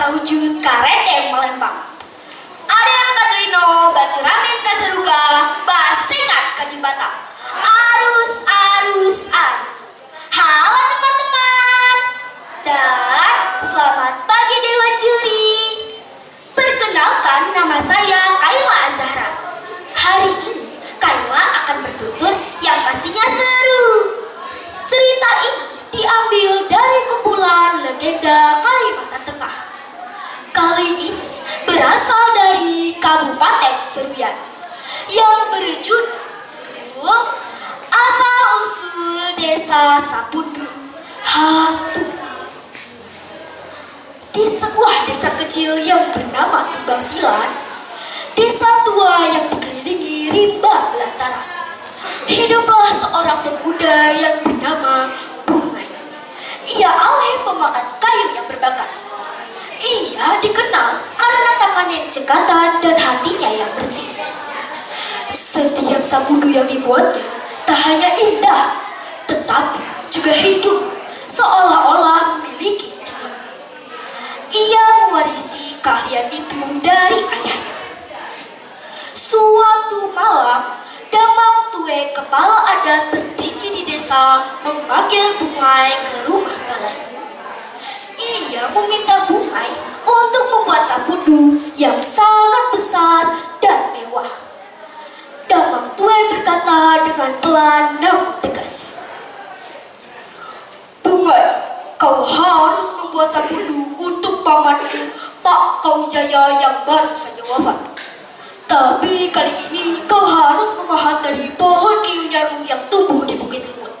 sawujud karet yang melempang. Ada katuino baju ramen kaseruga basengat kaju batang. Arus, arus, arus. Halo teman-teman. Dan selamat pagi Dewan Juri. Perkenalkan, nama saya Kayla Azahra. Hari ini Kayla akan bertutur yang pastinya seru. Cerita ini diambil dari kumpulan legenda Kalimantan Tengah. Kali ini berasal dari Kabupaten Seruyan yang berjudul Asal-usul Desa Sapundu Hatu. Di sebuah desa kecil yang bernama Tumbang Silan, desa tua yang dikelilingi rimba belantara, hiduplah seorang pemuda yang bernama Bungai. Ia ahli pemakan kayu yang berbakat. Ia dikenal karena tangannya yang cekatan dan hatinya yang bersih. Setiap sabudu yang dibuatnya tak hanya indah, tetapi juga hidup, seolah-olah memiliki jiwa. Ia mewarisi keahlian itu dari ayahnya. Suatu malam, Damang Tue, kepala adat tertinggi di desa, memanggil Bungai ke rumah balai. Ia meminta Bungai untuk membuat sabudu yang sangat besar dan mewah. Damang Tue berkata dengan pelan namun tegas, "Bungai, kau harus membuat sabudu untuk pamanku Pak Kawijaya yang baru saja wafat. Tapi kali ini kau harus memahat dari pohon kiu nyaru yang tumbuh di Bukit Lumut."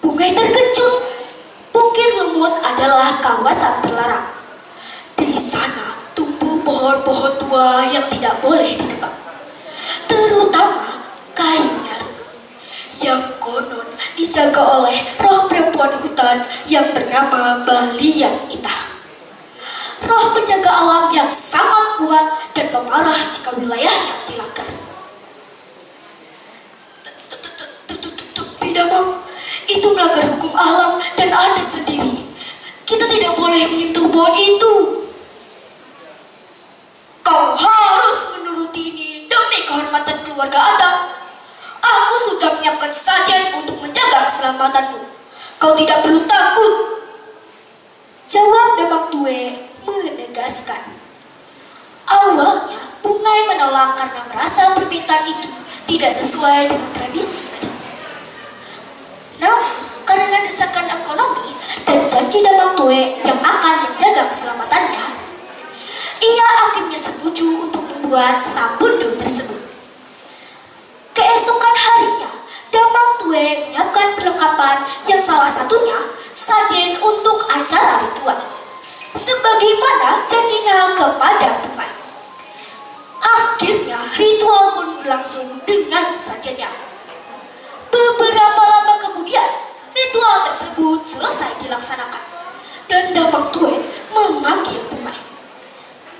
Bungai terkejut. Bukit Lumut adalah kawasan terlarang. Di sana tumbuh pohon-pohon tua yang tidak boleh ditebang, terutama kayu nyaru yang konon dijaga oleh roh perempuan hutan yang bernama Balian Itah. Roh penjaga alam yang sangat kuat dan pemarah jika wilayahnya dilanggar. Bidamang, itu melanggar hukum alam dan adat sendiri. Kita tidak boleh menyentuh pohon itu. Kau harus menuruti ini demi kehormatan keluarga adat. Aku sudah menyiapkan sajian untuk menjaga keselamatanmu. Kau tidak perlu takut, jawab Damang Tue menegaskan. Awalnya Bungai menolak karena merasa permintaan itu tidak sesuai dengan tradisi adat. Namun karena desakan ekonomi dan janji Damang Tue yang akan menjaga keselamatannya, ia akhirnya setuju untuk membuat sabudu tersebut. Keesokan harinya, Damang Tue menyiapkan perlengkapan yang salah satunya sajen untuk acara ritual, sebagaimana janjinya kepada Bungai. Akhirnya ritual pun berlangsung dengan sajennya. Beberapa lama kemudian, ritual tersebut selesai dilaksanakan dan Damang Tue memanggil Bungai.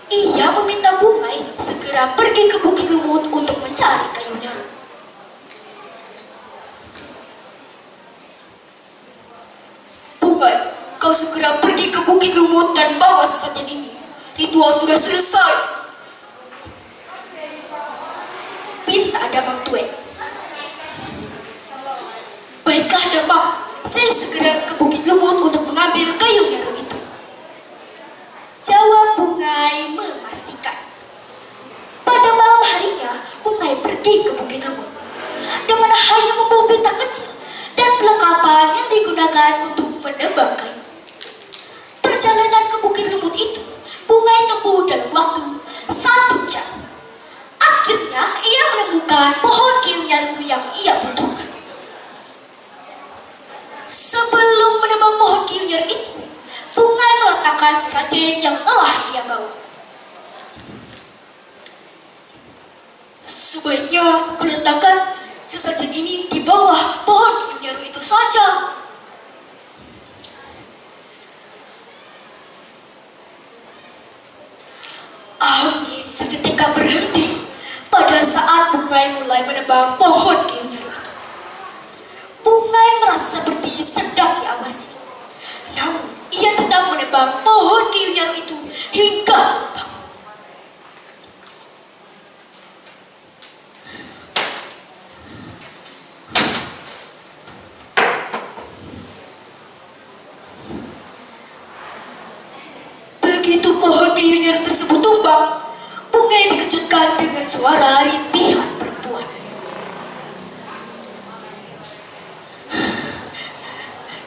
Ia meminta Bungai segera pergi ke Bukit Lumut untuk mencari kayu nyaru. "Bungai, kau segera pergi ke Bukit Lumut dan bawa sajian ini. Ritual sudah selesai," pinta Damang Tue. "Baiklah Damang, saya segera ke Bukit Lumut untuk mengambil kayu nyaru itu," jawab Bungai memastikan. Pada malam harinya, Bungai pergi ke Bukit Lumut dengan hanya membawa pita kecil dan perlengkapan yang digunakan untuk menebang kayu. Perjalanan ke Bukit Lumut itu Bungai tempuh dalam waktu 1 jam. Akhirnya ia menemukan pohon kiu nyaru yang ia butuhkan. Sebelum menebang pohon kiu nyaru itu, Bungai meletakkan sajen yang telah ia bawa. "Sebaiknya kuletakkan sesajen ini di bawah pohon kiu nyaru itu saja." Angin seketika berhenti pada saat Bungai mulai menebang pohon kiu nyaru itu. Bungai merasa seperti sedang diawasi. Namun ia tetap menebang menebang pohon kayu nyaru itu hingga tumbang. Begitu pohon kayu nyaru tersebut tumbang, Bungai dikejutkan dengan suara rintihan perempuan.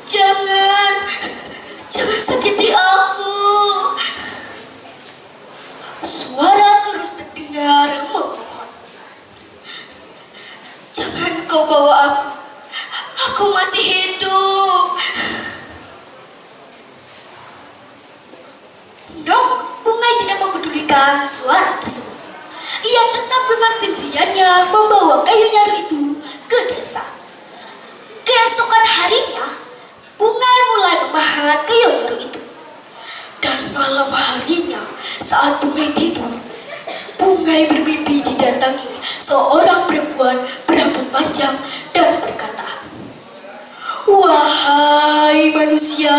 Jangan sakiti aku. Suara terus terdengar memohon. Jangan kau bawa aku masih hidup. Namun, Bungai tidak mempedulikan suara tersebut. Ia tetap dengan pendiriannya membawa kayu nyaru itu ke desa. Keesokan harinya, Bungai mulai memahat kayu nyaru itu. Dan malam harinya, saat Bungai tidur, Bungai bermimpi didatangi seorang perempuan berambut panjang dan berkata, "Wahai manusia,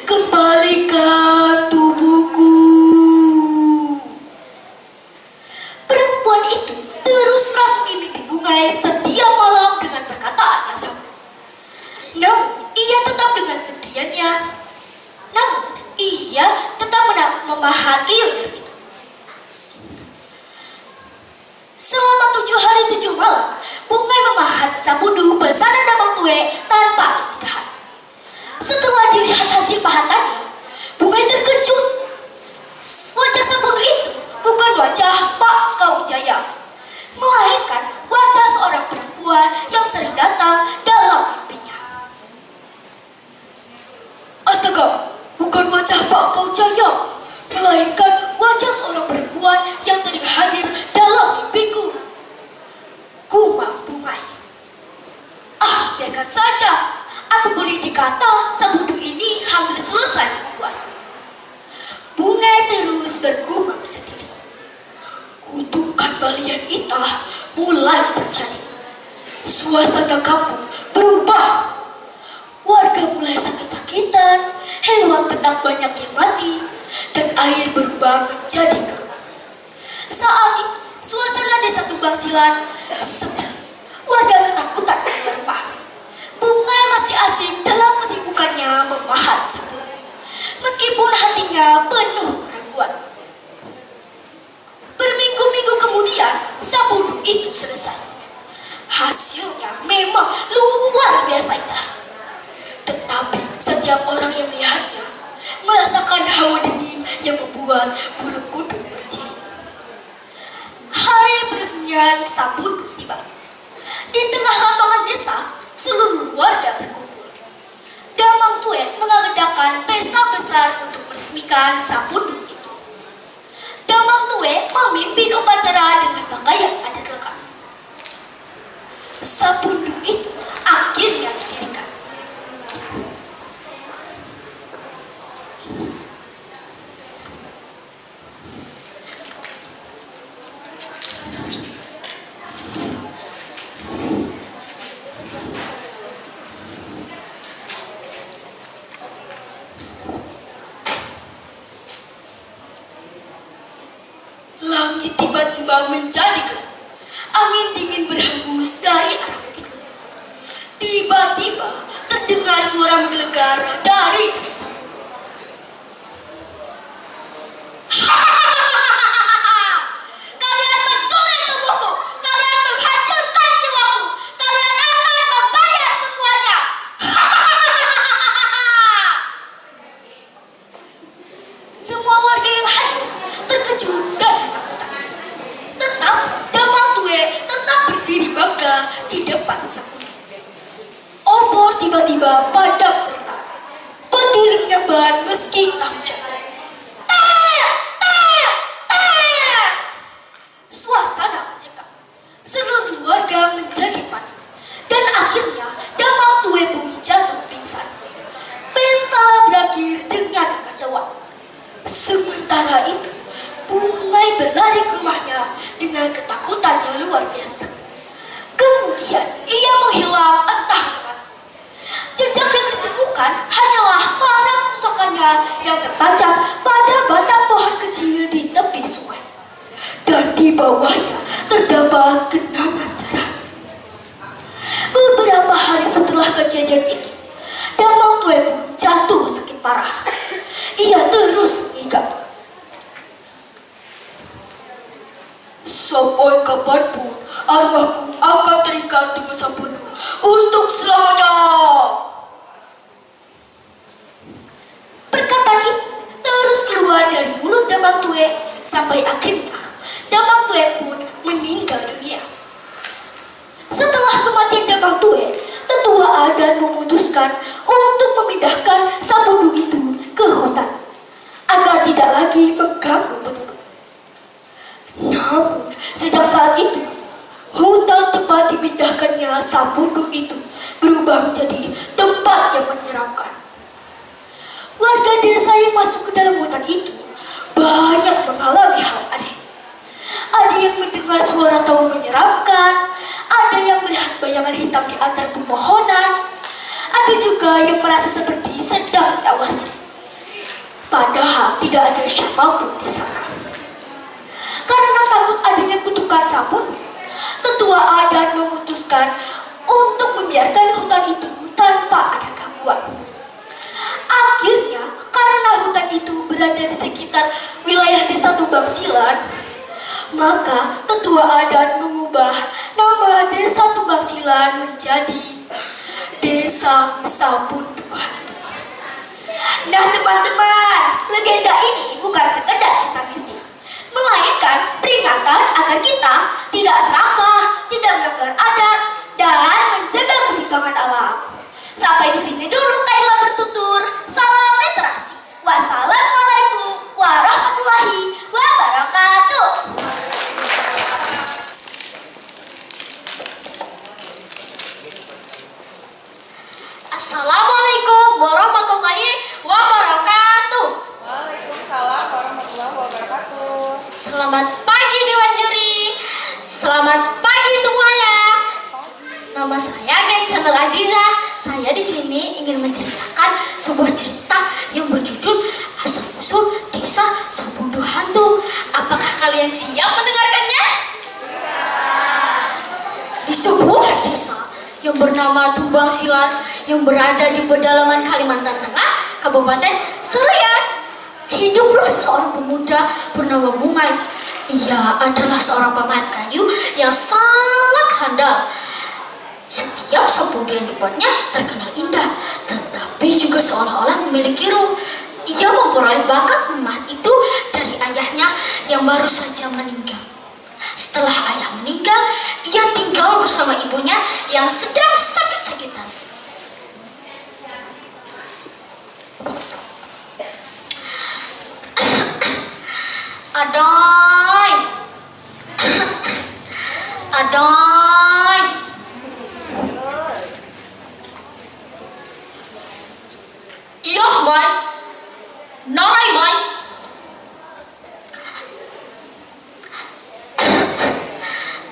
kembalikan tubuhku." Perempuan itu terus merasuki mimpi Bungai setiap malam dengan perkataan yang sama. Namun, ia tetap dengan pendiriannya. Memahat kayu nyaru itu. Selama 7 hari 7 malam, Bungai memahat sapudu pesanan Damang Tue tanpa istirahat. Setelah dilihat hasil pahatannya, Bungai terkejut. Wajah sapudu itu bukan wajah Pak Kaujaya, melainkan wajah seorang perempuan yang sering datang dalam mimpinya. Astaga, bukan wajah Pak Kaujaya, melainkan wajah seorang perempuan yang sering hadir dalam mimpiku. Gumam Bungai. Biarkan saja. Apa boleh dikata sapudu ini hampir selesai dibuat. Bungai terus bergumam sendiri. Kutukan balian Itah mulai terjadi. Suasana kampung berubah. Warga mulai sakit-sakitan, hewan ternak banyak yang mati, dan air berubah menjadi keruh. Saat itu, suasana desa Tumbang Silan sepi. Warga ketakutan keluar rumah. Bungai masih asing dalam kesibukannya memahat sapudu, meskipun hatinya penuh keraguan. Berminggu-minggu kemudian, sapudu itu selesai. Hasilnya memang luar biasa indah. Tetapi setiap orang yang melihatnya merasakan hawa dingin yang membuat bulu kuduk berdiri. Hari peresmian sapudu tiba. Di tengah lapangan desa, seluruh warga berkumpul. Damang Tue mengadakan pesta besar untuk meresmikan sapudu itu. Damang Tue memimpin upacara dengan pakaian adat lengkap. Sapudu itu akhirnya didirikan. Langit tiba-tiba menjadi gelap. Angin dingin berhembus dari arah bukit. Tiba-tiba terdengar suara menggelegar dari dalam sapudu. Kalian mencuri tubuhku, kalian menghancurkan jiwaku, kalian akan membayar semuanya. Semua warga yang hadir terkejut dan ketakutan. Tetap Damang Tue tetap berdiri bangga di depan sapudu. Obor tiba-tiba padam serta petir nyaban meski tak hujan. Suasana mencekam. Seluruh warga menjadi panik. Dan akhirnya Damang Tue pun jatuh pingsan. Pesta berakhir dengan kekacauan. Sementara itu, Bungai berlari ke rumahnya dengan ketakutan yang luar biasa. Kemudian ia menghilang entah kemana. Jejak yang ditemukan hanyalah para tertancap pada batang pohon kecil di tepi sungai. Dan di bawahnya terdapat genangan darah. Beberapa hari setelah kejadian itu, Damang Tue pun jatuh sakit parah. Ia terus mengigap. Sampai kapanpun arwahku akan terikat dengan sang bunuh untuk selamanya. Perkataan itu terus keluar dari mulut Damang Tue sampai akhirnya Damang Tue pun meninggal dunia. Setelah kematian Damang Tue, tetua adat memutuskan untuk memindahkan sang bunuh itu ke hutan agar tidak lagi mengganggu penduduk. Namun sejak saat itu, hutan tempat dipindahkannya sang bunuh itu berubah menjadi tempat yang menyeramkan. Warga desa yang masuk ke dalam hutan itu banyak mengalami hal aneh. Ada yang mendengar suara tawa menyeramkan, ada yang melihat bayangan hitam di antara pepohonan, ada juga yang merasa seperti sedang diawasi. Padahal tidak ada siapapun di sana. Karena takut adanya kutukan sabun, tetua adat memutuskan untuk membiarkan hutan itu tanpa ada gangguan. Akhirnya, karena hutan itu berada di sekitar wilayah desa Tumbang Silan, maka tetua adat mengubah nama desa Tumbang Silan menjadi Desa Sabunduhan. Nah teman-teman, legenda ini bukan sekedar kisah mistis, melainkan peringatan agar kita tidak serakah, tidak melanggar adat, dan menjaga keseimbangan alam. Sampai di sini dulu Kaila bertutur. Salam literasi. Wassalamualaikum warahmatullahi wabarakatuh. Assalamualaikum warahmatullahi wabarakatuh. Waalaikumsalam warahmatullahi wabarakatuh. Selamat pagi Dewan Juri. Selamat pagi semuanya. Nama saya Gaitsanul Aziza. Saya di sini ingin menceritakan sebuah cerita yang berjudul Asal-usul Desa Sabundu Hantu. Apakah kalian siap mendengarkannya? Di sebuah desa yang bernama Tumbang Silan yang berada di pedalaman Kalimantan Tengah, Kabupaten Serian, hiduplah seorang pemuda bernama Bungai. Ia adalah seorang pemahat kayu yang sangat handal. Setiap sabundu yang dibuatnya terkenal indah, tetapi juga seolah-olah memiliki ruh. Ia memperoleh bakat memahat itu dari ayahnya yang baru saja meninggal. Setelah ayah meninggal, ia tinggal bersama ibunya yang sedang sakit-sakitan. Adoy, adoy. Iya, Mai. Norai, Mai.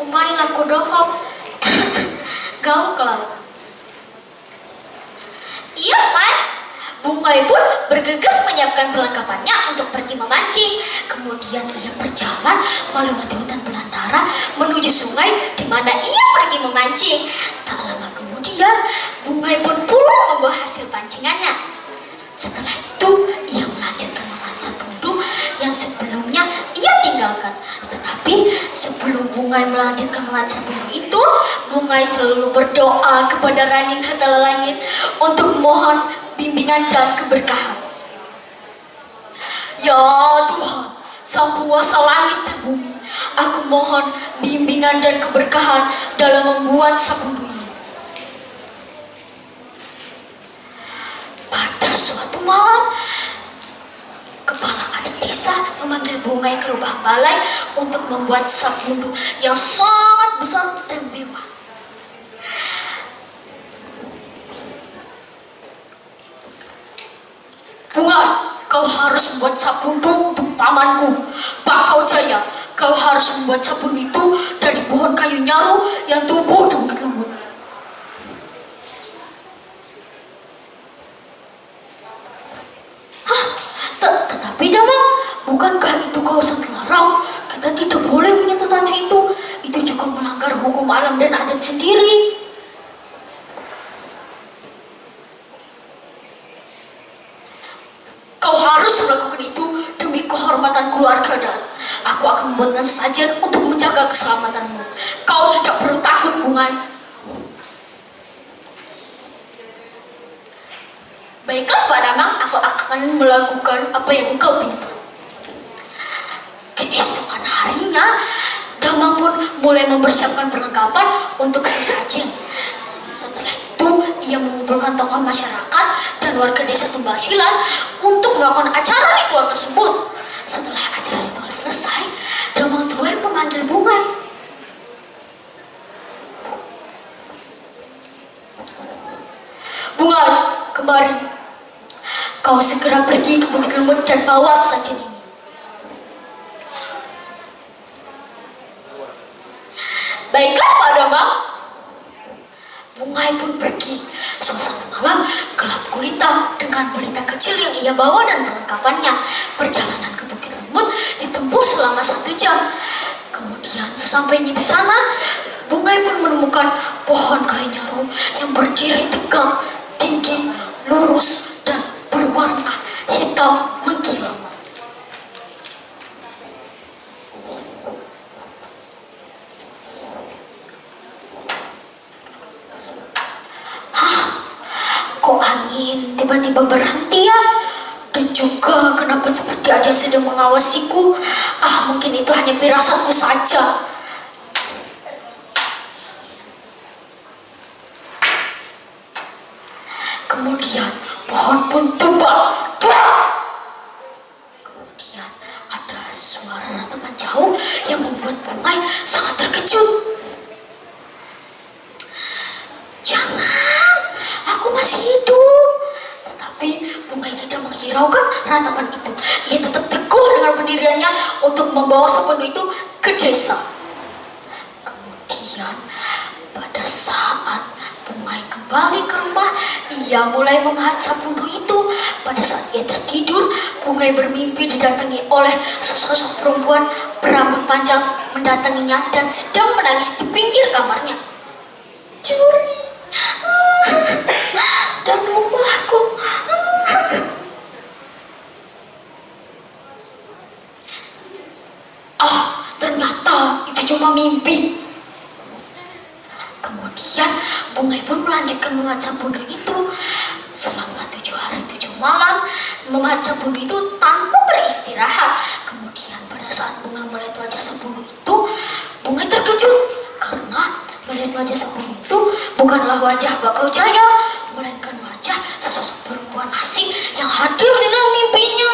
Umay laku dohop. Gau kelau. Iya, Mai. Bungai pun bergegas menyiapkan perlengkapannya untuk pergi memancing. Kemudian ia berjalan melewati hutan belantara menuju sungai di mana ia pergi memancing. Tak lama kemudian, Bungai pun pulang membawa hasil pancingannya. Setelah itu, ia melanjutkan memahat sabundu yang sebelumnya ia tinggalkan. Tetapi sebelum Bungai melanjutkan memahat sabundu itu, Bungai selalu berdoa kepada Raning Hatala Langit untuk mohon bimbingan dan keberkahan. Ya Tuhan, Sang Penguasa langit dan bumi, aku mohon bimbingan dan keberkahan dalam membuat sabundu ini. Pada suatu malam, kepala adat desa memanggil Bungai ke rumah balai untuk membuat sabundu yang sangat besar dan mewah. Bungai, kau harus membuat sabundu untuk pamanku, Pak Kau Jaya. Kau harus membuat sabun itu dari pohon kayu nyaru yang tumbuh di bukit lembut. Bukankah itu kawasan terlarang? Kita tidak boleh menyentuh tanah itu. Itu juga melanggar hukum alam dan adat sendiri. Kau harus melakukan itu demi kehormatan keluarga dan aku akan membuatkan sesajen untuk menjaga keselamatanmu. Kau tidak perlu takut, Bungai. Baiklah, Pak Damang, aku akan melakukan apa yang engkau minta. Keesokan harinya, Damang pun mulai mempersiapkan perlengkapan untuk sesajen. Setelah itu, ia mengumpulkan tokoh masyarakat dan warga desa Tumbasilan untuk melakukan acara ritual tersebut. Setelah acara ritual selesai, Damang Tuai memanggil Bungai. Bungai, kemari. Kau segera pergi ke Bukit Lemut dan bawa sajen ini. Baiklah, Pak Damang. Bungai pun pergi. Suasana malam gelap gulita dengan pelita kecil yang ia bawa dan perlengkapannya. Perjalanan ke Bukit Lemut ditempuh selama 1 jam. Kemudian sesampainya di sana, Bungai pun menemukan pohon kayu nyaru yang berdiri tegak, tinggi, lurus, dan berwarna hitam mengkilat. Kok angin tiba-tiba berhenti ya? Dan juga kenapa seperti ada yang sedang mengawasiku? Mungkin itu hanya firasatku saja. Kemudian pohon pun tumbang. Kemudian ada suara ratapan jauh yang membuat Bungai sangat terkejut. Jangan, aku masih hidup. Tetapi Bungai tidak menghiraukan ratapan itu. Ia tetap teguh dengan pendiriannya untuk membawa Sapundu itu ke desa. Kemudian pada saat Bungai kembali ke rumah, ia mulai memahat Sapundu itu. Pada saat ia tertidur, Bungai bermimpi didatangi oleh sesosok perempuan berambut panjang mendatanginya dan sedang menangis di pinggir kamarnya. Curi dan rumahku. Ternyata itu cuma mimpi. Kemudian Bungai pun melanjutkan memahat Sapundu itu selama 7 hari 7 malam, memahat Sapundu itu tanpa beristirahat. Kemudian pada saat Bungai melihat wajah Sapundu itu, Bungai terkejut karena melihat wajah Sapundu itu bukanlah wajah Bakau Jaya, melainkan wajah sesosok perempuan asing yang hadir di dalam mimpinya.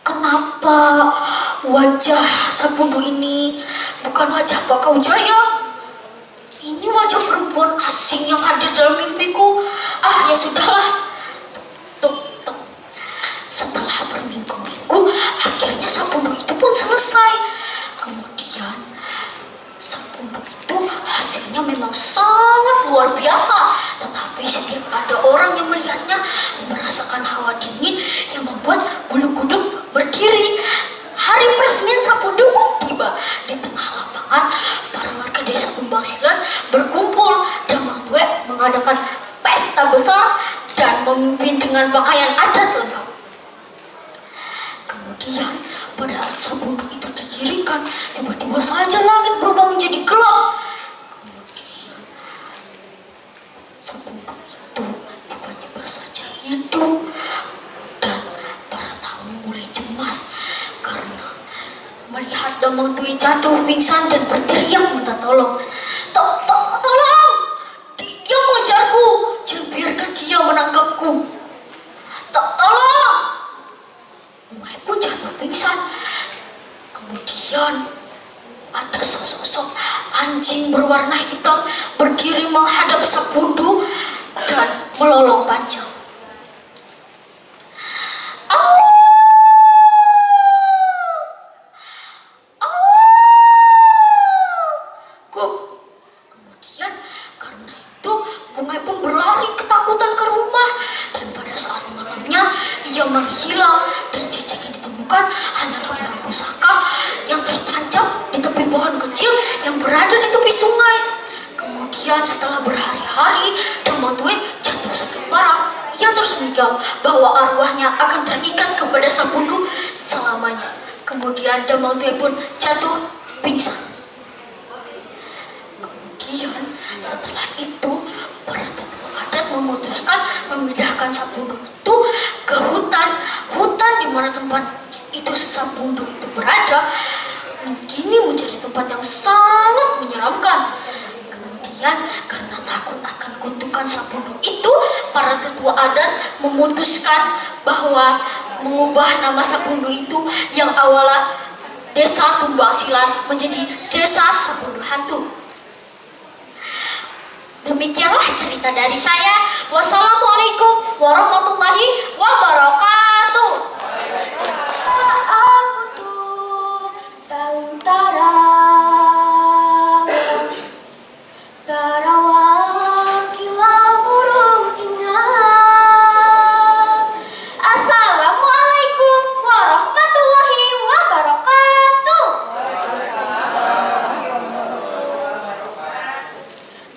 Kenapa wajah Sapundu ini bukan wajah Bakau Jaya? Ini wajah perempuan asing yang hadir dalam mimpiku. Ya sudahlah. Tuk. Setelah berminggu-minggu, akhirnya Sapundu itu pun selesai. Kemudian Sapundu itu hasilnya memang sangat luar biasa. Tetapi setiap ada orang yang melihatnya merasakan hawa dingin yang membuat bulu kuduk berdiri. Hari peresmian Sapundu pun tiba. Di tengah lapangan, para warga desa Tumbasilan berkumpul. Damang Tuai mengadakan pesta besar dan memimpin dengan pakaian adat lengkap. Kemudian pada saat Sapundu itu didirikan, tiba-tiba saja langit berubah menjadi gelap. Kemudian Sapundu itu tiba-tiba saja hidup. Dan para tamu mulai cemas karena melihat Damang Tuai jatuh pingsan dan berteriak minta tolong. Tolong! Dia mengejarku. Jangan biarkan dia menangkapku. Tolong! Bungai pun jatuh pingsan. Kemudian ada sesosok anjing berwarna hitam berdiri menghadap Sapundu dan melolong panjang. Kemudian karena itu Bungai pun yang berada di tepi sungai. Kemudian setelah berhari-hari Damaltue jatuh sakit parah. Ia terus mengigau bahwa arwahnya akan terikat kepada Sapundu selamanya. Kemudian Damaltue pun jatuh pingsan. Kemudian setelah itu para tetua adat memutuskan memindahkan Sapundu itu ke hutan di mana tempat itu Sapundu itu berada. Kini menjadi tempat yang sangat menyeramkan. Kemudian karena takut akan kutukan Sapundu itu, para tetua adat memutuskan bahwa mengubah nama Sapundu itu yang awalnya Desa Tumbangsilan menjadi Desa Sapundu Hantu. Demikianlah cerita dari saya. Wassalamualaikum warahmatullahi wabarakatuh. Aku tuh tahu tarawang kilau burung tinggal. Assalamualaikum warahmatullahi wabarakatuh.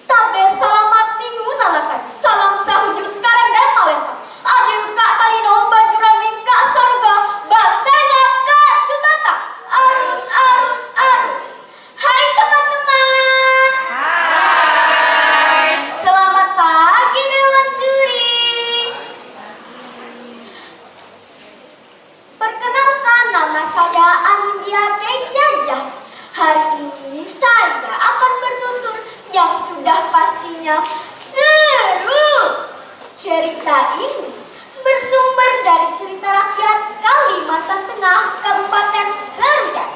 Tabe selamat minggu nalakan. Salam sahujud karang dan malempang. Adil kak talino baju ramin kak sorga. Basanya kak jubata. Arus, arus, arus. Hai teman-teman. Hai. Selamat pagi Dewan Juri. Perkenalkan, nama saya Anindya Keisha Jah. Hari ini saya akan bertutur yang sudah pastinya seru. Cerita ini bersumber dari cerita rakyat Kalimantan Tengah, Kabupaten Serdang.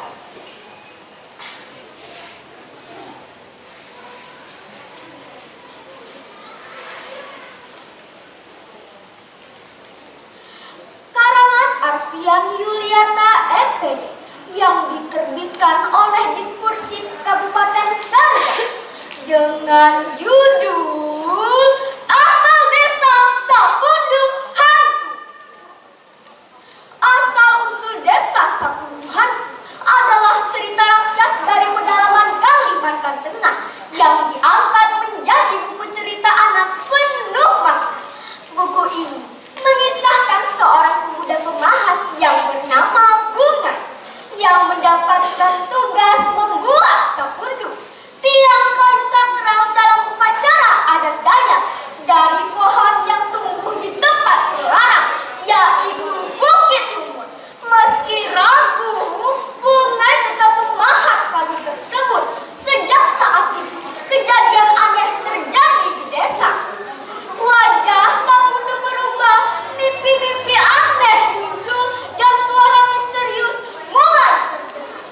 Karangan Arfian Yuliata MPD yang diterbitkan oleh Dispursif Kabupaten Serdang dengan judul Asal Desa Sapundu Hantu. Asal-usul Desa Sapundu Hantu adalah cerita rakyat dari pedalaman Kalimantan Tengah yang diangkat menjadi buku cerita anak penuh makna. Buku ini mengisahkan seorang pemuda pemahat yang bernama Bunga yang mendapatkan tugas membuat sapundu, tiang kayu sakral dalam upacara adat Dayak dari pohon yang tumbuh di tempat terlarang, yaitu Bukit Lumut. Meski ragu, Bunga tetap memahat kayu tersebut. Sejak saat itu, kejadian aneh terjadi di desa. Wajah sapundu berubah, mimpi-mimpi aneh muncul, dan suara misterius mulai terdengar.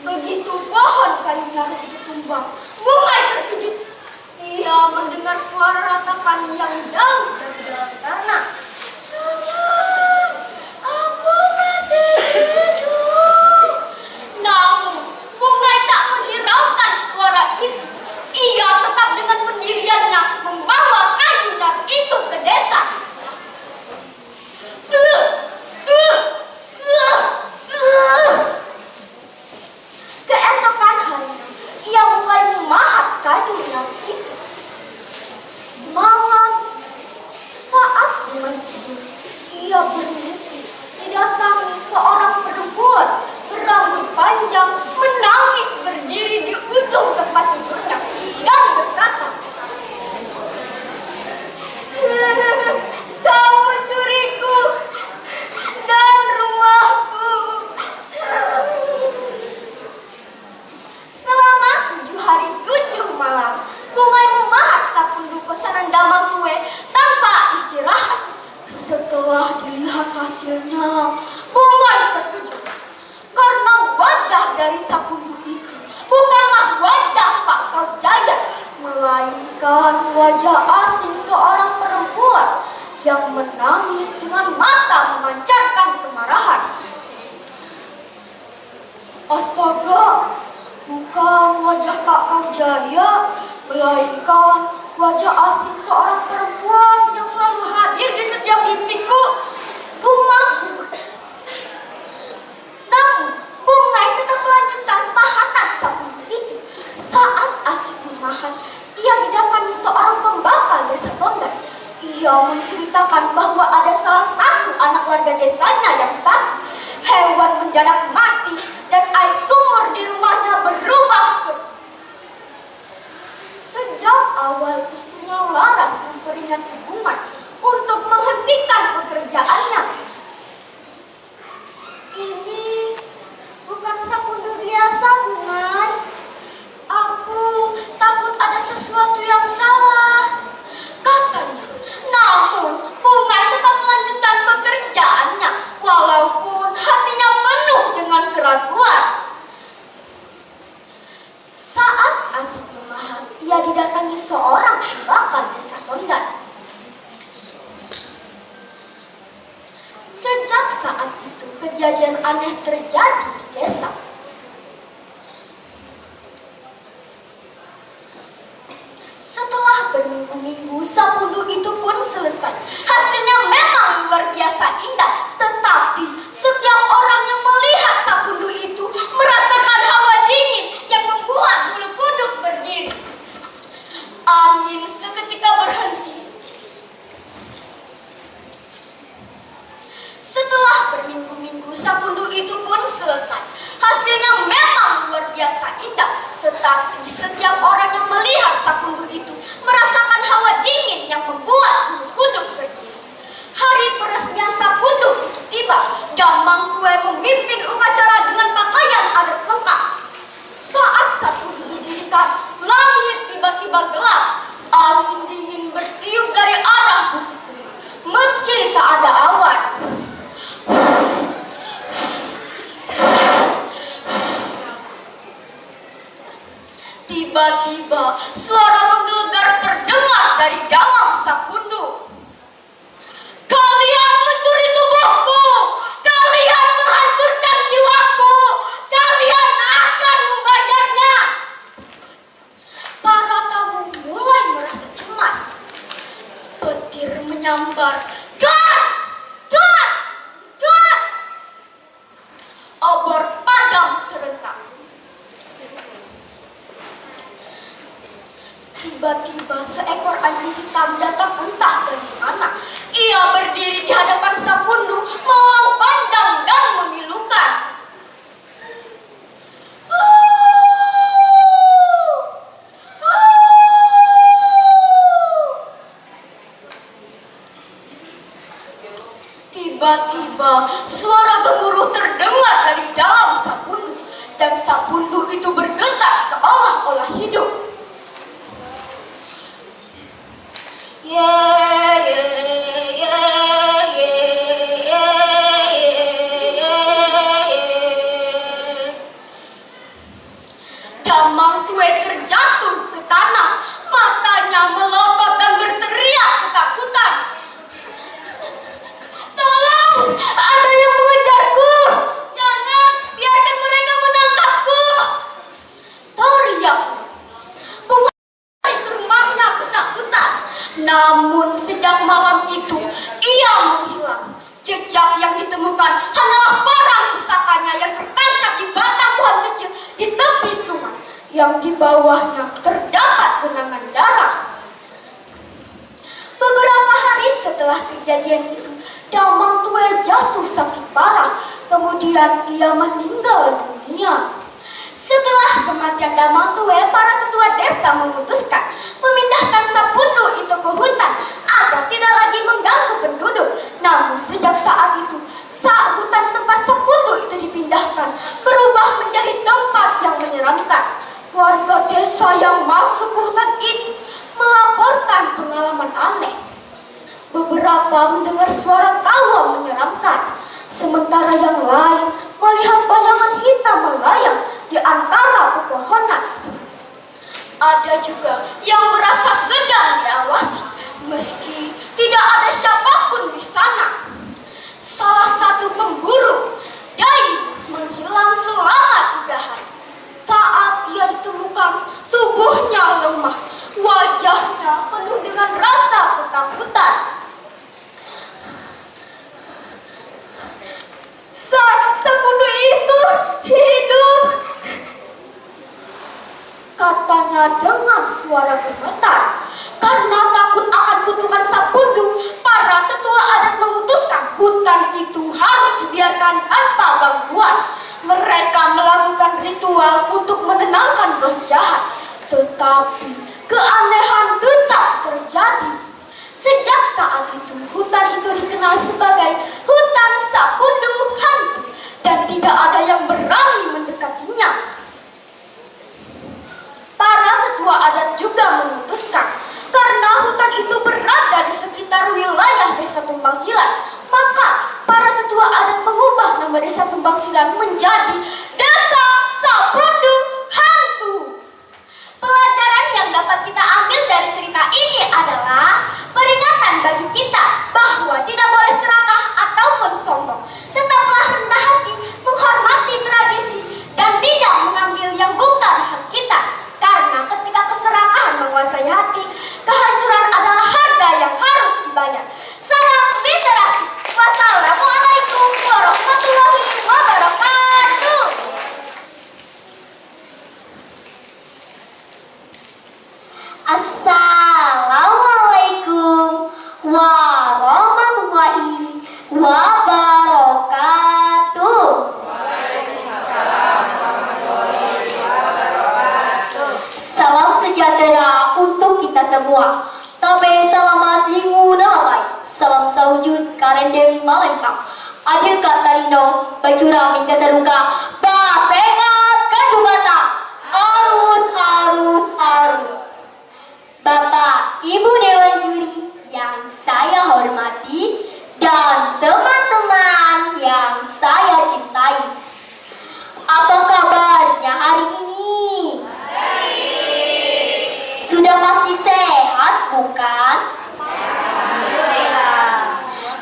Begitu pohon kayunya itu tumbang, Bungai terkejut. Ia mendengar suara ratapan yang jauh dari dalam tanah. Sayang, aku masih hidup. Namun, Bungai tak menghiraukan suara itu. Ia tetap dengan pendiriannya membawa kayu dan itu ke desa. Keesokan harinya, ia mulai memahat kayu yang itu. Malam, saat mulai tidur, ia bermimpi didatangi seorang perempuan berambut panjang menangis berdiri di ujung tempat tidurnya dan berkata, "Kau mencuriku dan rumahku." Selama 7 hari 7 malam, Bungai memahat sapundu pesanan Damang Tue tanpa istirahat. Setelah dilihat hasilnya, Bungai terkejut karena wajah dari sapundu itu bukanlah wajah Pak Kaujaya, melainkan wajah asing seorang perempuan yang menangis dengan mata memancarkan kemarahan. Astaga, bukan wajah Pak Kaujaya, melainkan wajah asing seorang perempuan yang selalu hadir di setiap mimpiku. Kumang. Namun, Bungai tetap melanjutkan pahatan sapundu itu. Saat asik memahat, ia didatangi seorang pembakal desa Tondan. Ia menceritakan bahwa ada salah satu anak warga desanya yang sakit. Hewan mendadak mati dan air sumur di rumahnya berubah ke... Sejak awal istrinya laras memperingati Bungai untuk menghentikan pekerjaannya. Ini bukan sapundu biasa, Bungai. Aku takut ada sesuatu yang salah, katanya. Namun, Bungai tetap melanjutkan pekerjaannya, walaupun hatinya penuh dengan keraguan. Saat asik memahat, ia didatangi seorang pembakal desa Tondan. Sejak saat itu, kejadian aneh terjadi di desa. Setelah berminggu-minggu, sapundu itu pun selesai. Hasilnya memang luar biasa indah, tetapi setiap orang yang melihat sapundu itu merasakan hawa dingin yang membuat bulu kuduk berdiri. Angin seketika berhenti. Setelah berminggu-minggu, sapundu itu pun selesai. Hasilnya memang luar biasa indah, tetapi setiap orang yang melihat sapundu itu merasakan hawa dingin yang membuat bulu kuduk berdiri. Hari peresmian sapundu itu tiba. Damang Tue memimpin upacara dengan pakaian adat lengkap. Saat sapundu didirikan, langit tiba-tiba gelap. Angin dingin bertiup dari arah bukit bukit, meski tak ada awan. Tiba-tiba suara menggelegar terdengar dari dalam sapundu. "Kalian mencuri tubuhku! Kalian menghancurkan jiwaku! Kalian akan membayarnya!" Para tamu mulai merasa cemas. Petir menyambar. "Duar! Duar! Duar!" Obor padam serentak. Tiba-tiba seekor anjing hitam datang entah dari mana. Ia berdiri di hadapan sapundu, melengkung panjang dan memilukan. Tiba-tiba suara gemuruh terdengar dari dalam sapundu, dan sapundu itu bergetar seolah-olah hidup. Damang Tue terjatuh ke tanah, matanya melotot dan berteriak ketakutan. Tolong, ada yang mengejarku. Jangan biarkan mereka menangkapku. Teriak. Menghadiri ke rumahnya ketakutan. Namun sejak malam itu ia menghilang. Jejak yang ditemukan hanyalah barang pusakanya yang tertancap di batang pohon kecil di tepi sungai, yang di bawahnya terdapat genangan darah. Beberapa hari setelah kejadian itu, Damang Tue jatuh sakit parah, kemudian ia meninggal dunia. Setelah kematian Damang Tue, para ketua desa memutuskan memindahkan Sapundu itu ke hutan agar tidak lagi mengganggu penduduk. Namun sejak saat itu, saat hutan tempat Sapundu itu dipindahkan berubah menjadi tempat yang menyeramkan. Warga desa yang masuk ke hutan ini melaporkan pengalaman aneh. Beberapa mendengar suara tawa menyeramkan, sementara yang lain melihat bayangan hitam melayang di antara pepohonan. Ada juga yang merasa sedang diawasi, meski tidak ada siapapun di sana. Salah satu pemburu, Dai, menghilang selama 3 hari. Saat ia ditemukan, tubuhnya lemah, wajahnya penuh dengan rasa ketakutan. Sapundu itu hidup, katanya dengan suara gemetar. Karena takut akan kutukan Sapundu, para tetua adat memutuskan hutan itu harus dibiarkan tanpa gangguan. Mereka melakukan ritual untuk menenangkan roh jahat, tetapi keanehan tetap terjadi. Sejak saat itu, hutan itu dikenal sebagai hutan Sapundu hantu, dan tidak ada yang berani mendekatinya. Para ketua adat juga memutuskan, karena hutan itu berada di sekitar wilayah desa Tumbangsilan, maka para tetua adat mengubah nama desa Tumbangsilan menjadi Desa Sapundu Hantu. Pelajaran yang dapat kita ambil dari cerita ini adalah peringatan bagi kita bahwa tidak boleh serakah ataupun sombong. Tetaplah rendah hati, menghormati tradisi, dan tidak mengambil yang bukan hak kita. Karena ketika keserakahan menguasai hati, kehancuran adalah harga yang harus dibayar. Salam literasi. Wassalamualaikum warahmatullahi wabarakatuh. Assalamualaikum warahmatullahi wabarakatuh. Salam sejahtera untuk kita semua. Tabe selamat linguna lapai. Salam saujud karen Dewi Malempang. Adil Katalino, bacura minta saruka. Basengat kajubata. Arus, arus, arus. Bapak, Ibu Dewan Juri yang saya hormati, dan teman-teman yang saya cintai. Apa kabarnya hari ini? Sudah pasti sehat, bukan?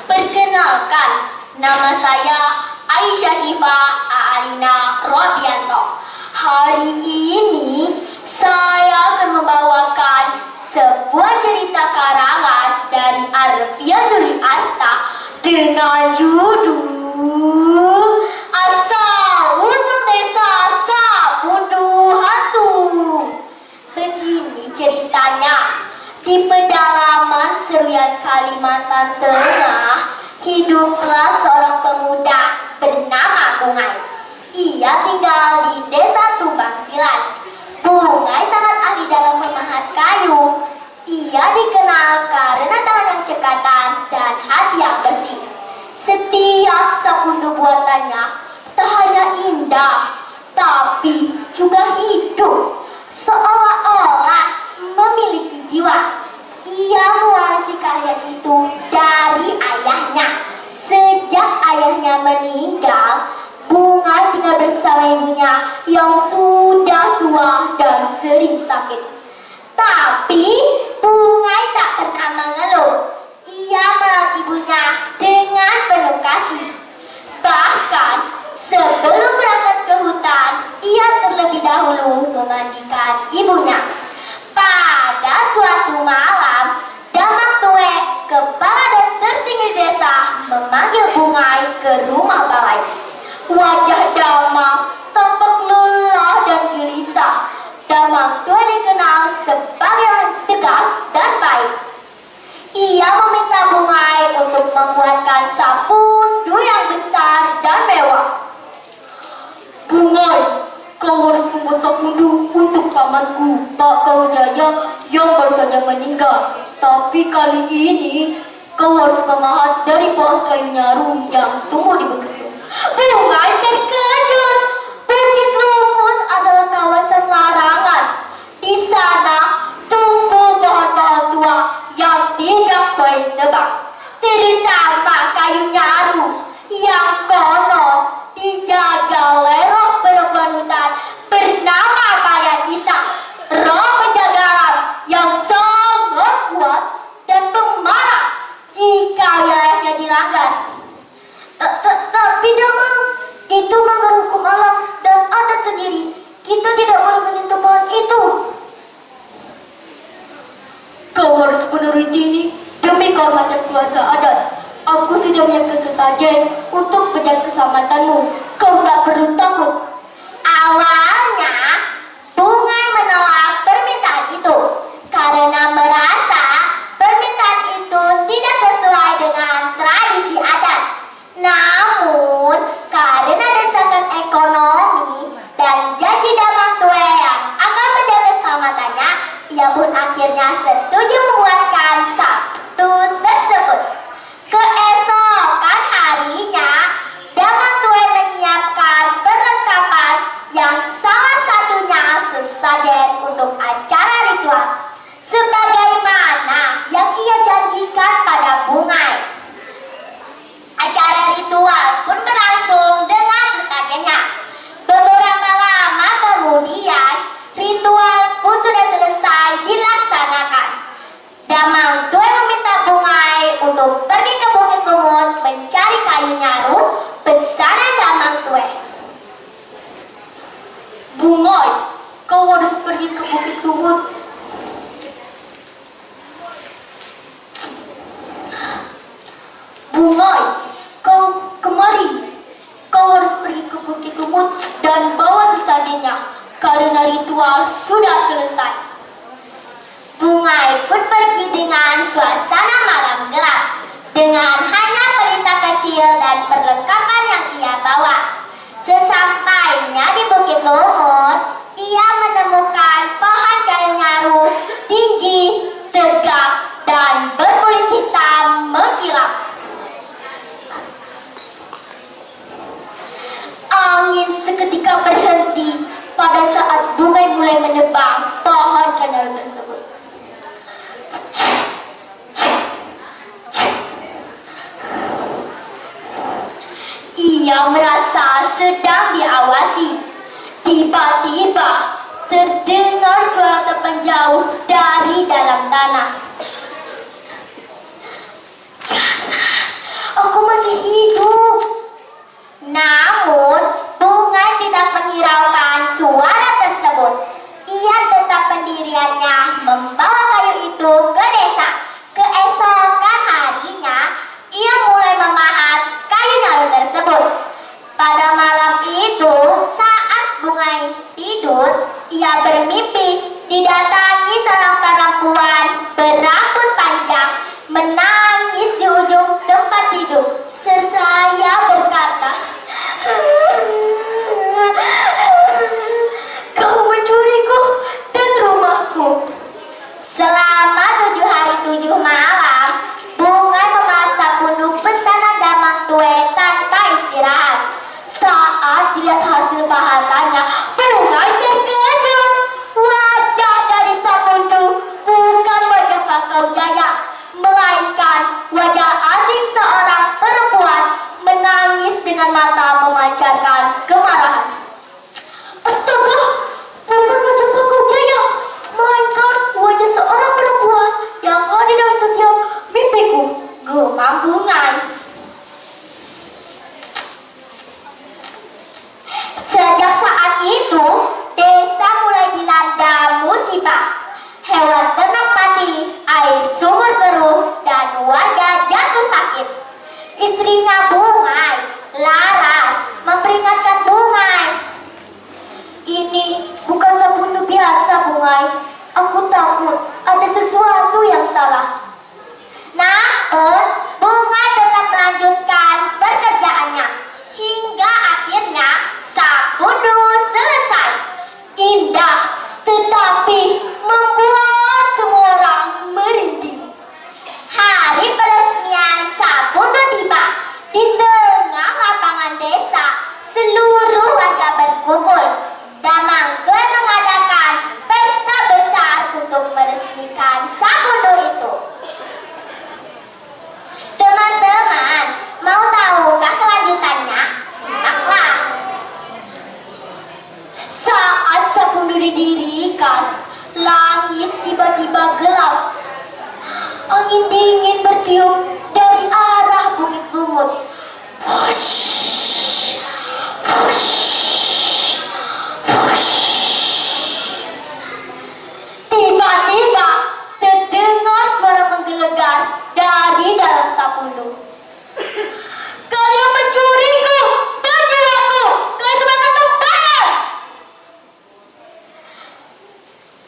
Perkenalkan, nama saya Aisyah Syifa Aalina Robianto. Hari ini saya akan membawakan sebuah cerita karangan dari Arfia Duli Arta dengan judul Asal-Usul Desa Sapundu Hantu. Begini ceritanya. Di pedalaman Seruyan Kalimantan Tengah, hiduplah seorang pemuda bernama Bungai. Ia tinggal di desa Tumbangsilan. Bungai sangat ahli dalam memahat kayu. Ia dikenal karena tangan yang cekatan dan hati yang bersih. Setiap sapundu buatannya tak hanya indah, tapi juga hidup, seolah-olah memiliki jiwa. Ia mewarisi karya itu dari ayahnya. Sejak ayahnya meninggal, Bungai tinggal bersama ibunya yang sudah tua dan sering sakit. Tapi Bungai tak pernah mengeluh. Ia merawat ibunya dengan penuh kasih. Bahkan sebelum berangkat ke hutan, ia terlebih dahulu memandikan ibunya. Pada suatu malam, Damang Tue, kepala dan tertinggi desa, memanggil Bungai ke rumah balai. Wajah Damang tampak lelah dan gelisah. Damang Tue dikenal sebagai orang tegas dan baik. Ia meminta Bungai untuk membuatkan sapundu yang besar dan mewah. Bungai, kau harus membuat sapundu untuk pamanku, Pak Kawijaya, yang baru saja meninggal. Tapi kali ini kau harus memahat dari pohon kayu nyaru yang tumbuh di bukit. Bungai terkejut. Bukit Lumut adalah kawasan larangan. Di sana tumbuh pohon-pohon tua yang tidak boleh ditebang, terutama kayu nyaru yang konon dijaga oleh roh perempuan hutan bernama Bayadita, roh penjaga alam yang sangat kuat dan pemarah jika wilayahnya dilanggar. Tapi Damang, itu melanggar hukum alam dan adat sendiri. Kita tidak boleh menyentuh pohon itu. Kau harus menuruti ini demi kehormatan keluarga adat. Aku sudah menyiapkan sesajen untuk menjaga keselamatanmu. Kau tak perlu takut. Awalnya, Bungai menolak permintaan itu karena merasa permintaan itu tidak sesuai dengan tradisi adat. Namun, karena desakan ekonomi dan janji Damang Tue yang akan menjaga keselamatannya, ia pun akhirnya setuju membuatkan sabtu tersebut. Keesokan harinya, Damang Tue menyiapkan perlengkapan yang salah satunya sesajen untuk acara ritual, sebagaimana yang ia janjikan pada Bungai. Acara ritual pun berlangsung dengan sesajennya. Beberapa lama kemudian, ritual pun sudah selesai dilaksanakan. Damang Tue meminta Bungai untuk pergi ke Bukit Lumut mencari kayu nyaru pesanan Damang Tue. Bungai, kau harus pergi ke Bukit Lumut. Bungai, kau kemari. Kau harus pergi ke Bukit Lumut dan bawa sesajennya, karena ritual sudah selesai. Bungai pun pergi dengan suasana malam gelap, dengan hanya pelita kecil dan perlengkapan yang ia bawa. Sesampainya di Bukit Lumut, ia menemukan pohon kayu nyaru tinggi, tegak, dan berkulit hitam mengkilap. Angin seketika berhenti pada saat Bungai mulai menebang pohon kayu nyaru tersebut. Ia merasa sedang diawasi. Tiba-tiba terdengar suara tepan jauh dari dalam tanah. Aku masih hidup. Namun, Bungai tidak menghiraukan suara tersebut. Ia tetap pendiriannya membawa kayu itu ke desa. Keesokan harinya, ia mulai memahat kayu nyaru tersebut. Pada malam itu, saat Bungai tidur, ia bermimpi didatangi seorang perempuan berambut panjang menangis di ujung tempat tidur seraya berkata, "Kau mencuriku dan rumahku." Selama 7 hari 7 malam, Bungai memahat sapundu pesanan Damang Tue tanpa istirahat. Saat dilihat hasil pahatannya, Bungai terkejut. Wajah dari sapundu bukan musibah. Hewan ternak mati, air sumur keruh, dan warga jatuh sakit. Istrinya Bungai, Laras, memperingatkan Bungai. Ini bukan sabun biasa, Bungai. Aku takut ada sesuatu yang salah. Namun, Bungai tetap melanjutkan pekerjaannya hingga akhirnya Sapundu selesai. Indah, tetapi membuat semua orang merinding. Hari peresmian Sapundu tiba. Di tengah lapangan desa, seluruh warga berkumpul. Damangke mengadakan pesta besar untuk meresmikan Sapundu itu. Teman-teman, mau tahukah kelanjutannya? Simaklah. Saat Sapundu didirikan, langit tiba-tiba gelap. Angin dingin bertiup dari arah Bukit Bungut. Hush, hush, hush. Tiba-tiba terdengar suara menggelegar dari dalam Sapundu. Kalian mencuriku, baju aku, kalian semua akan membakar.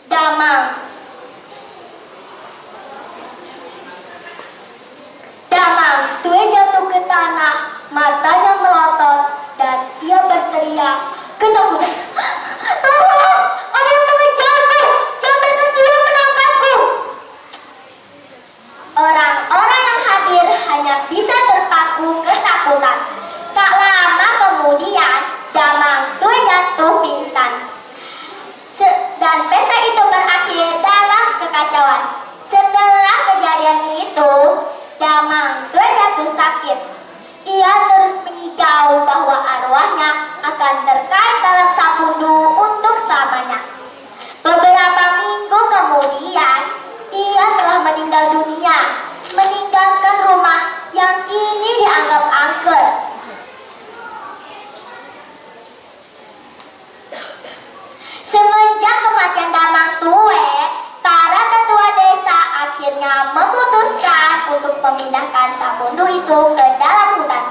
Damang Tue jatuh ke tanah, matanya melotot, dan ia berteriak ketakutan. Tolong, ada yang mengejarku, jangan biarkan dia menangkapku. Orang-orang yang hadir hanya bisa terpaku ketakutan. Tak lama kemudian, Damang Tue jatuh pingsan. Dan pesta itu berakhir dalam kekacauan. Setelah kejadian itu, Damang Tue jatuh sakit. Ia terus mengigau bahwa arwahnya akan terkait dalam Sapundu untuk selamanya. Beberapa minggu kemudian, ia telah meninggal dunia, meninggalkan rumah yang kini dianggap angker. Semenjak kematian Damang Tue, para tetua desa akhirnya memutuskan untuk memindahkan Sapundu itu ke dalam hutan.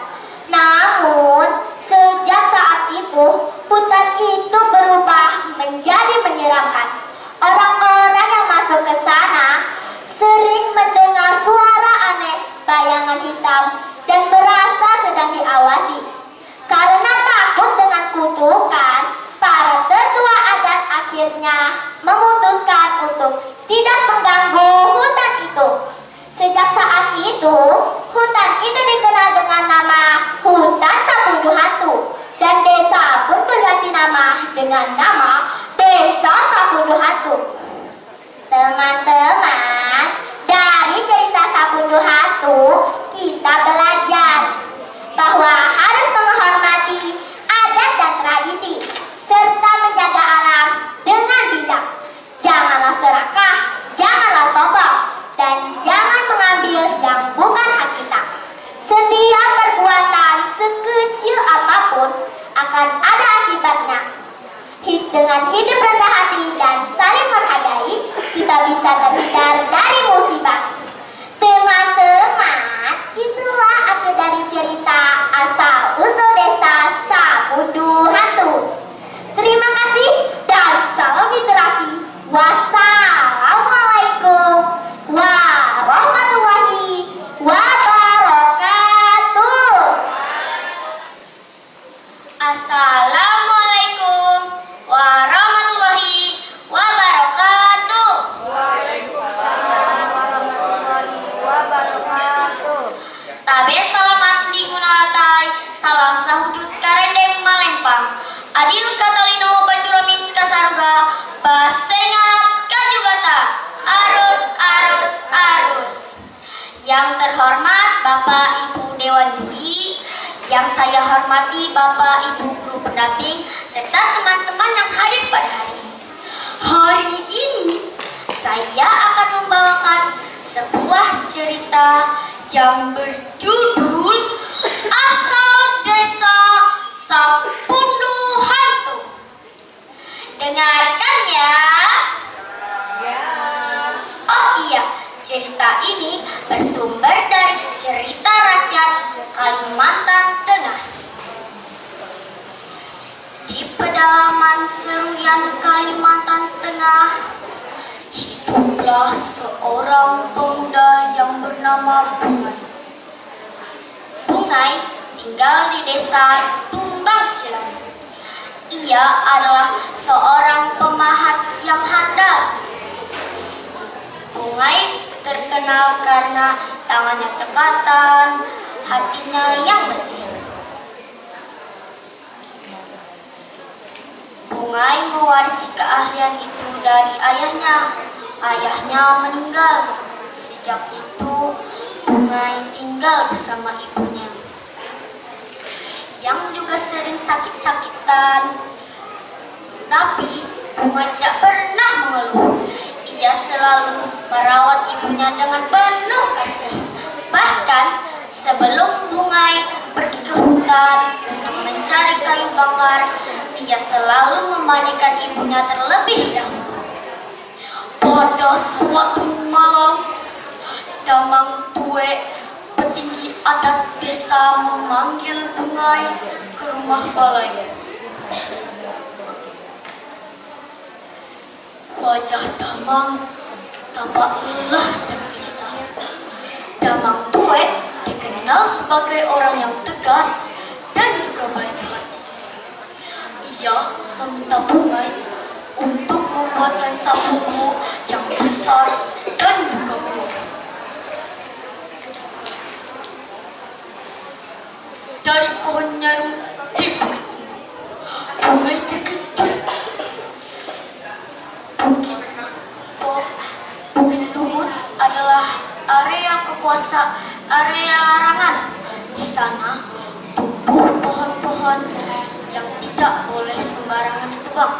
Namun, sejak saat itu, hutan itu berubah menjadi menyeramkan. Orang-orang yang masuk ke sana sering mendengar suara aneh, bayangan hitam, dan merasa sedang diawasi. Karena takut dengan kutukan, para tetua adat akhirnya memutuskan untuk tidak mengganggu hutan itu. Sejak saat itu, hutan itu dikenal dengan nama Hutan Sapundu Hantu, dan desa pun berganti nama dengan nama Desa Sapundu Hantu. Teman-teman, dari cerita Sapundu Hantu, kita belajar bahwa harus menghormati adat dan tradisi, serta menjaga alam dengan bijak. Janganlah serakah, janganlah sombong, dan jangan mengambil yang bukan hak kita. Setiap perbuatan sekecil apapun akan ada akibatnya. Dengan hidup rendah hati dan saling menghargai, kita bisa terhindar dari musibah. Teman-teman, itulah akhir dari cerita asal-usul desa Sapundu Hantu. Terima kasih dan salam literasi. Wassalamualaikum warahmatullahi wabarakatuh. Assalamualaikum warahmatullahi wabarakatuh. Waalaikumsalam warahmatullahi wabarakatuh. Tabe salamat lingkunalatai, salam sahujud karendem malempang. Adil katalino bacuramin kasaruga, basengat kajubata, arus arus arus. Yang terhormat Bapak Ibu Dewan Juri, yang saya hormati Bapak Ibu Guru Pendamping, serta teman-teman yang hadir pada hari ini. Hari ini saya akan membawakan sebuah cerita yang berjudul Asal Desa Sapundu Hantu. Dengarkan ya. Cerita ini bersumber dari cerita rakyat Kalimantan Tengah. Di pedalaman Seruyan, Kalimantan Tengah, hiduplah seorang pemuda yang bernama Bungai. Bungai tinggal di desa Tumbang Silang. Ia adalah seorang pemahat yang handal. Bungai terkenal karena tangannya cekatan, hatinya yang bersih. Bungai mewarisi keahlian itu dari ayahnya. Ayahnya meninggal. Sejak itu, Bungai tinggal bersama ibunya, yang juga sering sakit-sakitan. Tapi Bungai tidak pernah mengeluh. Ia selalu merawat ibunya dengan penuh kasih. Bahkan sebelum Bungai pergi ke hutan untuk mencari kayu bakar, ia selalu memandikan ibunya terlebih dahulu. Pada suatu malam, Damang Tue, petinggi adat desa, memanggil Bungai ke rumah balai. Wajah Damang tampak lelah dan gelisah. Damang Tue dikenal sebagai orang yang tegas dan juga baik hati. Ia meminta Bungai untuk membuatkan sapuku yang besar dan juga kuat. Dari pohon nyaru di bukit, Bungai terkejut. Bukit Lumut adalah area larangan. Di sana tumbuh pohon-pohon yang tidak boleh sembarangan ditebang,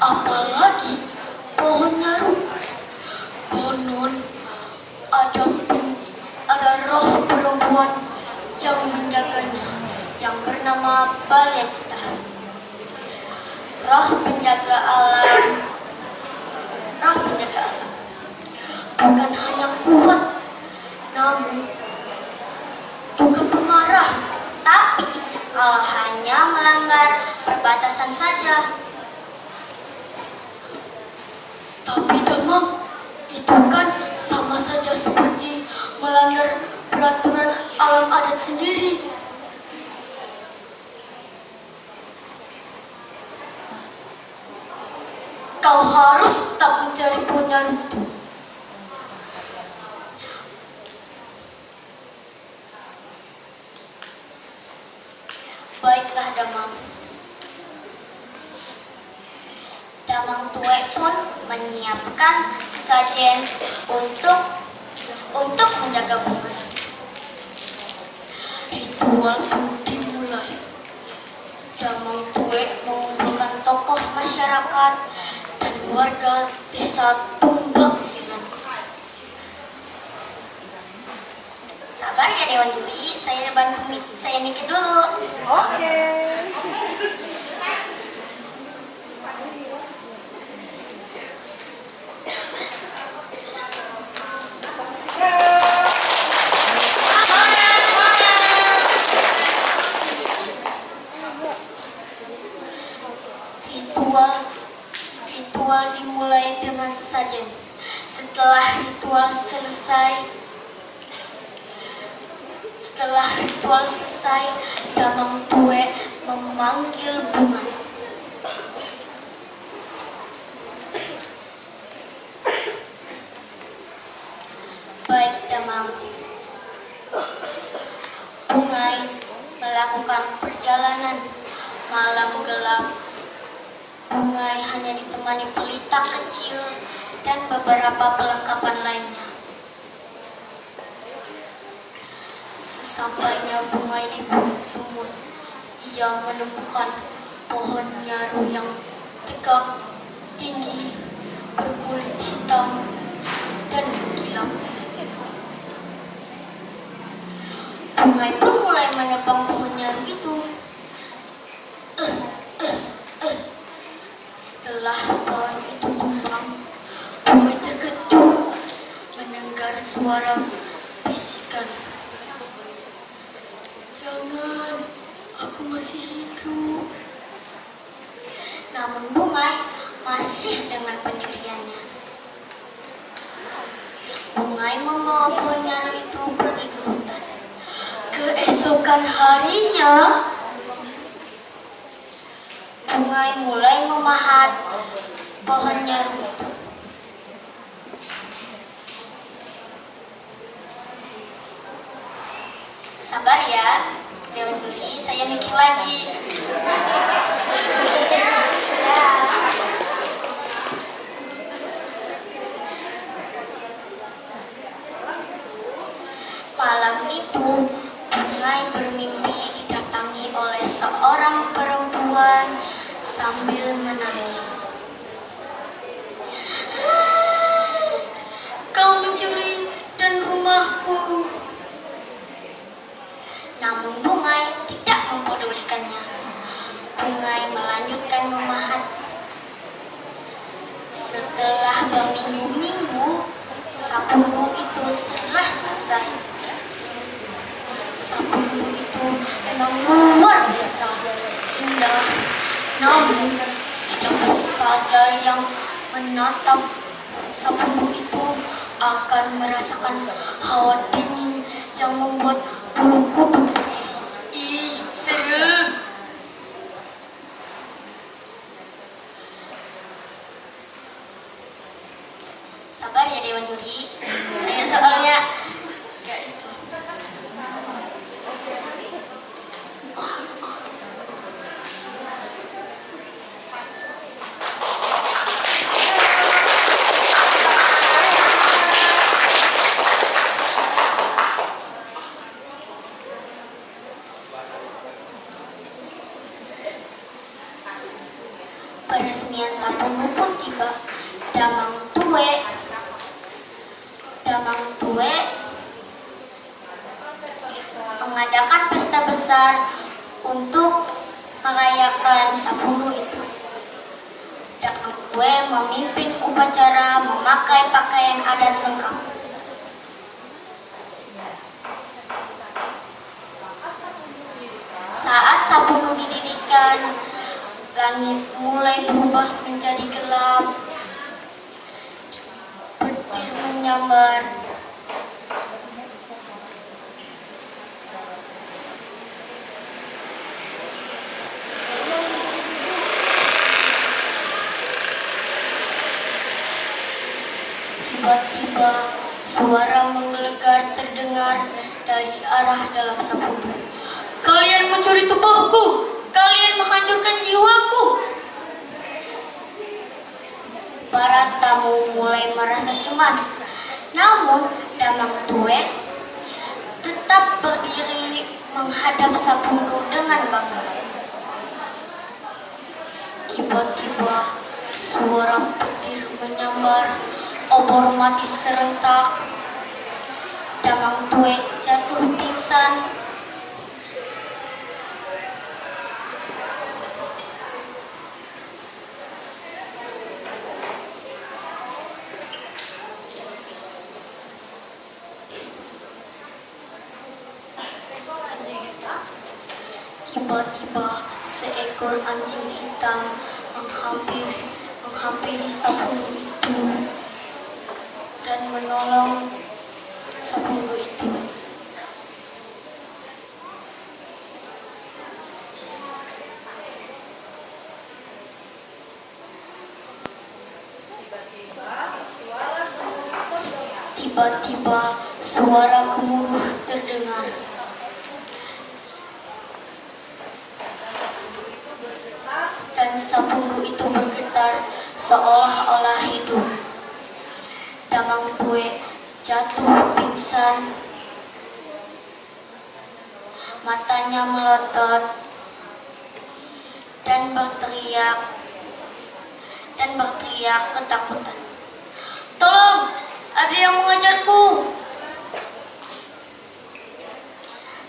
apalagi pohon nyaru. Konon ada roh perempuan yang menjaganya, yang bernama Balenita. Roh penjaga alam bukan hanya kuat, namun juga pemarah. Tapi kalau hanya melanggar perbatasan saja. Tapi Damang, itu kan sama saja seperti melanggar peraturan alam adat sendiri. Kau harus tetap mencari pohon nyaru itu. Baiklah Damang. Damang Tue pun menyiapkan sesajen untuk menjaga Bungai. Ritual pun dimulai. Damang Tue mengumpulkan tokoh masyarakat dan warga desa Tumbang Silang. Sabar ya Dewan Juri, saya mikir dulu. Oke. Ritual dimulai dengan sesajen. Setelah ritual selesai, Damang Tue memanggil Bungai. Baik Damang. Bungai melakukan perjalanan malam gelap. Bungai hanya ditemani pelita kecil dan beberapa perlengkapan lainnya. Sesampainya Bungai di Bukit Lumut, ia menemukan pohon nyaru yang tegak, tinggi, berkulit hitam, dan mengkilap. Bungai pun mulai menebang pohon nyaru itu. Setelah pohon itu tumbang, Bungai terkejut mendengar suara bisikan. Jangan, aku masih hidup. Namun Bungai masih dengan pendiriannya. Bungai membawa pohon nyaru itu pergi ke hutan. Keesokan harinya, Bungai mulai memahat pohon nyaru itu. Sabar ya, Dewan Duri, saya mikir lagi. Malam itu, Bungai bermimpi didatangi oleh seorang perempuan sambil menangis. Kau mencuri dan rumahku. Namun Bungai tidak mempedulikannya. Bungai melanjutkan memahat. Setelah berminggu-minggu, sapumu itu sudah selesai. Sapumu itu memang luar biasa indah. Namun siapa saja yang menatap sapumu itu akan merasakan hawa dingin yang membuat bulu kuduk berdiri. Ih, serem. Sabar ya Dewan Juri, saya soalnya gak itu. Peresmian sapumu pun tiba. Damang Tue mengadakan pesta besar untuk merayakan sapumu itu. Damang Tue memimpin upacara memakai pakaian adat lengkap. Saat sapumu didirikan, langit mulai berubah menjadi gelap. Petir menyambar. Tiba-tiba suara menggelegar terdengar dari arah dalam sapumu. Kalian mencuri tubuhku! Kalian menghancurkan jiwaku. Para tamu mulai merasa cemas. Namun Damang Tue tetap berdiri menghadap sapumu dengan bangga. Tiba-tiba suara petir menyambar, obor mati serentak. Damang Tue jatuh pingsan. Tiba-tiba seekor anjing hitam menghampiri sapumu itu dan menolong sapumu itu. Tiba-tiba suara gemuruh terdengar. Dan sapumu itu bergetar seolah-olah hidup. Damang Tue jatuh pingsan. Matanya melotot dan berteriak ketakutan. Tolong, ada yang mengejarku.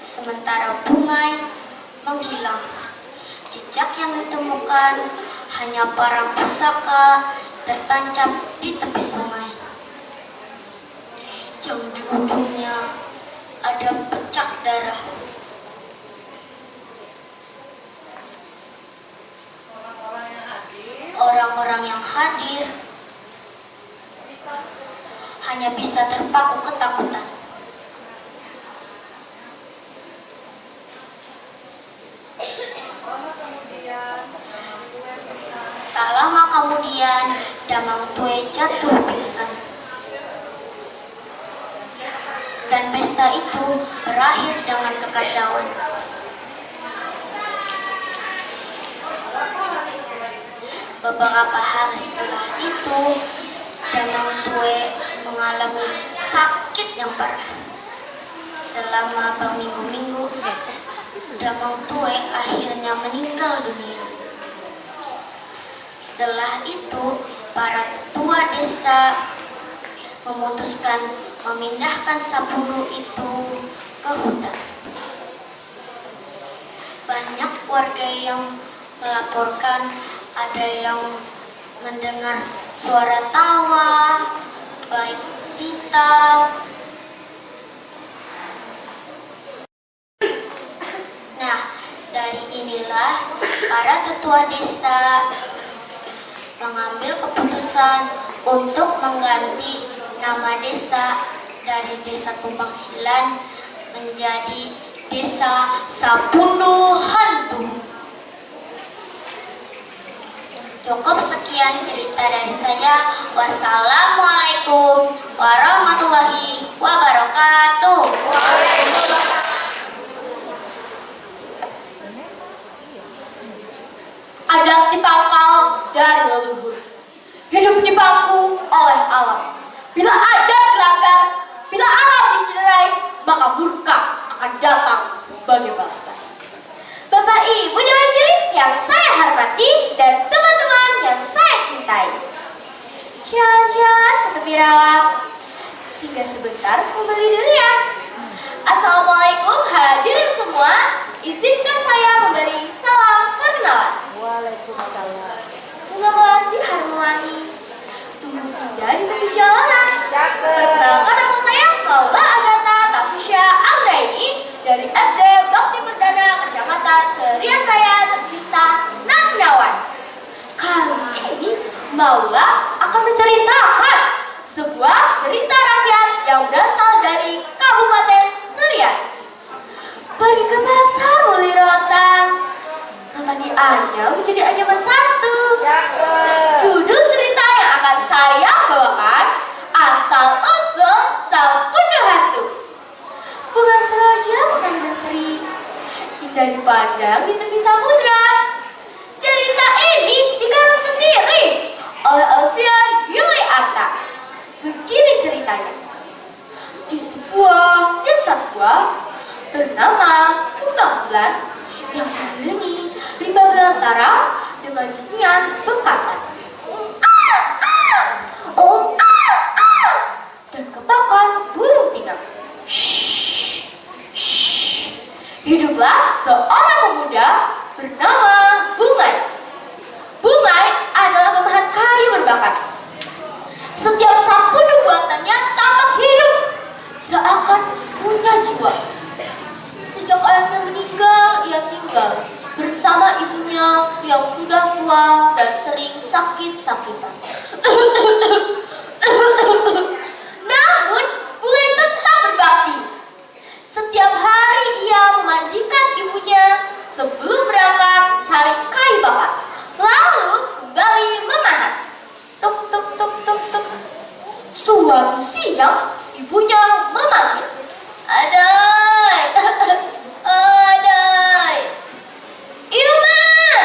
Sementara Bungai menghilang. Jejak yang ditemukan hanya parang pusaka tertancap di tepi sungai. yang di ujungnya ada pecak darah. Orang-orang yang hadir hanya bisa terpaku ketakutan. Tak lama kemudian, Damang Tue jatuh pingsan. Dan pesta itu berakhir dengan kekacauan. Beberapa hari setelah itu, Damang Tue mengalami sakit yang parah. Selama berminggu-minggu, Damang Tue akhirnya meninggal dunia. Setelah itu, para tetua desa memutuskan memindahkan Sapulu itu ke hutan. Banyak warga yang melaporkan ada yang mendengar suara tawa, baik hitam. Nah, dari inilah para tetua desa mengambil keputusan untuk mengganti nama desa dari Desa Tumbang Silan menjadi Desa Sapulu Hantu. Cukup sekian cerita dari saya. Wassalamualaikum warahmatullahi wabarakatuh. Adat dipangkal dari leluhur, hidup dipangku oleh alam. Bila adat dilanggar, bila alam dicederai, maka murka akan datang sebagai balasan. Bapak Ibu Dewan Juri yang saya hormati dan teman-teman yang saya cintai, jalan-jalan ke tepi rawa, singgah sebentar membeli durian. Assalamualaikum hadirin semua, izinkan saya memberi salam perkenalan. Waalaikumsalam. Bunga melati harmoni, tumbuh indah di tepi jalanan. Perkenalkan, nama saya Maula Agatha Tafisya Anggraini dari SD Bakti Perdana Kecamatan Serian Raya tercinta Nagunawan. Kali ini Maula akan menceritakan sebuah cerita rakyat yang berasal dari Kabupaten Serian. Pergi ke pasar beli rotan, rotan dianyam menjadi anyaman satu. Judul cerita yang akan saya bawakan, asal usul Sapulu Hantu. Bunga seroja bukan berseri, indah dipandang di tepi samudra. Cerita ini dikarang sendiri oleh Alfian Yuli Arta. Begini ceritanya. Di sebuah desa tua bernama Tumbang Silan yang dikelilingi rimba belantara dengan nyanyian bekatan dan kepakan burung tinak. Hiduplah seorang pemuda bernama Bungai. Bungai adalah pemahat kayu berbakat. Setiap sapulu buatannya tampak hidup, seakan punya jiwa. Sejak ayahnya meninggal, ia tinggal bersama ibunya yang sudah tua dan sering sakit-sakitan. Namun, Bungai tetap berbakti. Setiap hari ia memandikan ibunya sebelum berangkat cari kayu bakar, lalu kembali memahat. Tuk tuk tuk tuk tuk. Suatu siang, ibunya memanggil, "Adai, adai, iya mak,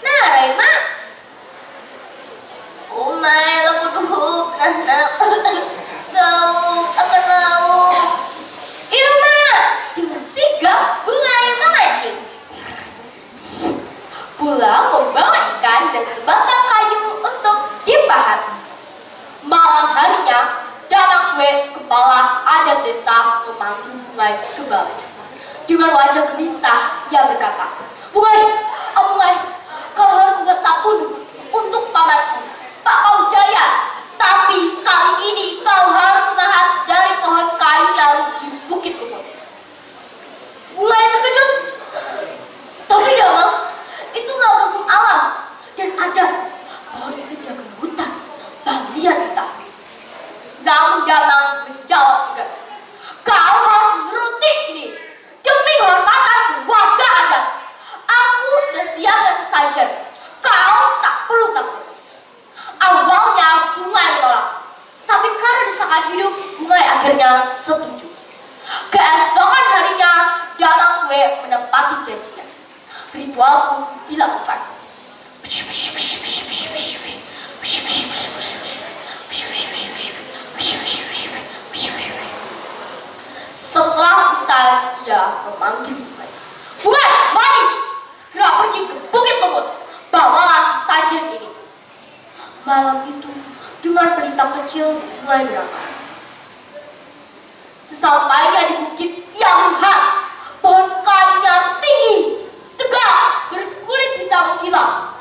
narai mak, umai laku duhuk, nanak, gauk akan lauk, iya mak." Dengan sigap Bungai memancing, pulang membawa ikan dan sebatang kayu untuk dipahat. Malam harinya, Damang Tue, kepala adat desa, memanggil Bungai kembali. Dengan wajah gelisah, ia berkata, "Bungai, oh Bungai, kau harus membuat sapulu untuk pamanku, Pak Paujaya. Tapi kali ini kau harus memahat ritual pun dilakukan. Setelah usai, ia memanggil Bungai. Bungai, mari! Segera pergi ke Bukit Lumut. Bawalah sajian ini. Malam itu, dengan pelita kecil, Bungai berangkat. Sesampainya di bukit, ia melihat pohon kayunya tinggi, tegak, berkulit hitam kilat.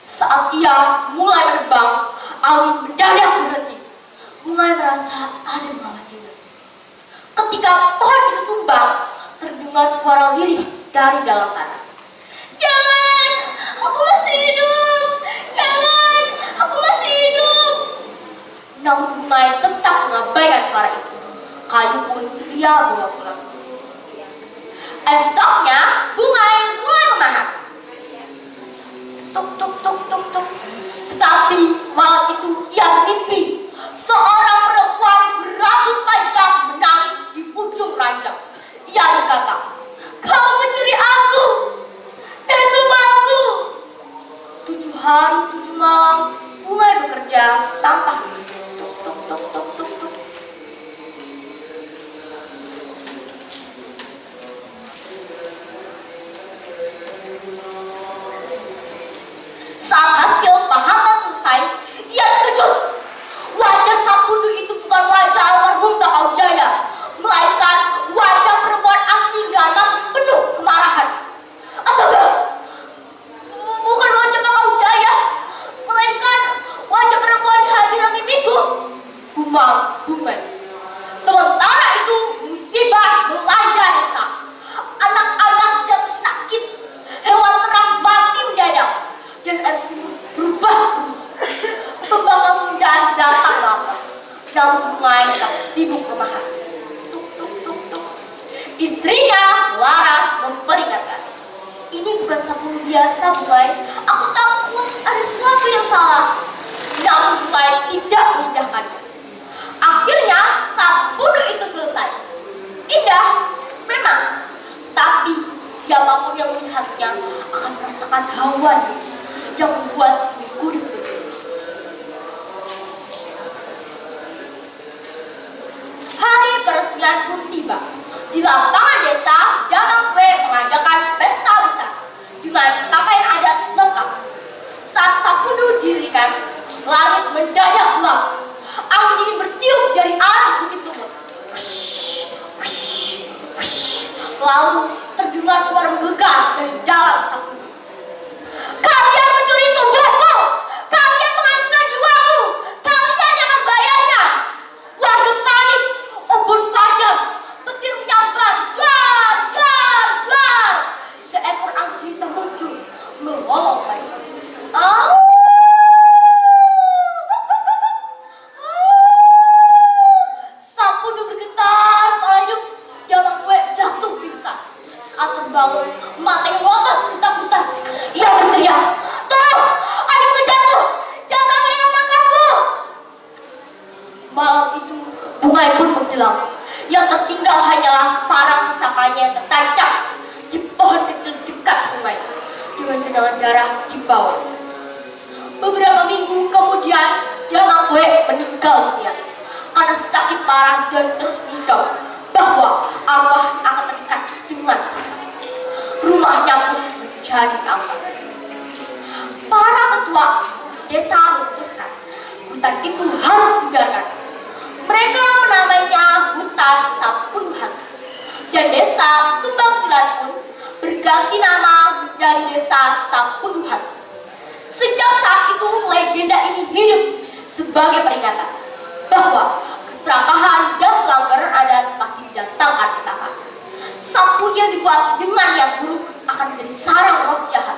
Saat ia mulai menerbang, angin mendadak berhenti. Bungai merasa ada yang mengawasinya. Ketika pohon itu tumbang, terdengar suara lirih dari dalam tanah. Jangan, aku masih hidup. Jangan, aku masih hidup. Namun Bungai tetap mengabaikan suara itu. Kayu pun ia bawa pulang. Esoknya, Bungai mulai memahat. Tuk tuk tuk tuk tuk. Tetapi malam itu ia bermimpi seorang perempuan berambut panjang menangis di ujung ranjang. Ia berkata, "Kamu mencuri aku dan rumahku." 7 hari 7 malam Bungai bekerja tanpa henti. Tuk tuk tuk tuk tuk tuk. Saat hasil pahatan selesai, ia terkejut. Wajah sang pundur itu bukan wajah almarhum Takau Jaya, melainkan wajah perempuan asing dengan penuh kemarahan. Astaga, bukan wajah Takau Jaya, melainkan wajah perempuan yang hadir dalam mimpiku. Gumam Bungai. Sementara itu musibah melanda desa. Anak-anak jatuh sakit, hewan ternak mati mendadak, dan air sumur berubah. Pembangkang kemudian datang lambat. Namun Bungai tak sibuk memahat. Tuk tuk tuk tuk. Istrinya Laras memperingatkan, "Ini bukan sapu biasa, Bungai. Aku takut ada sesuatu yang salah." Namun Bungai tidak mengindahkannya. Akhirnya sabun itu selesai. Indah, memang. Tapi siapapun yang melihatnya akan merasakan hawa yang membuat gudeg. Hari peresmian pun tiba. Di lapangan desa, Damangkwe mengadakan pesta besar dengan pakaian adat lengkap. Saat Sapundu didirikan, langit mendadak gelap. Angin dingin bertiup dari arah Bukit Lumut. Lalu terdengar suara menggelegar dari dalam Sapundu. "Kalian mencuri tubuhku! Kalian menghancurkan jiwaku! Kalian yang akan bayarnya!" Warga panik, obor padam, petir menyambar, gar, gar, gar. Seekor anjing hitam muncul, melolong bayi. Sapundu bergetar seolah hidup. Damangkwe jatuh pingsan. Saat terbangun, matanya melotot ketakutan. Ia berteriak, "Tolong, ada yang jatuh! Jangan sampai dengan menangkapku!" Malam itu, Bungai pun menghilang. Yang tertinggal hanyalah parang pusakanya yang tertancap di pohon kecil dekat sungai dengan genangan darah di bawah. Beberapa minggu kemudian, Damangkwe meninggal dunia karena sakit parah dan terus mengigau bahwa arwahnya akan terikat dengan sungai. Rumahnya pun menjadi angker. Para ketua desa memutuskan hutan itu harus dibiarkan. Mereka menamainya hutan Sapunduhan, dan desa Tumbang Silan pun berganti nama menjadi desa Sapunduhan. Sejak saat itu legenda ini hidup sebagai peringatan bahwa keserakahan dan pelanggaran adat pasti didatangkan petaka. Sabun yang dibuat dengan yang buruk akan menjadi sarang roh jahat.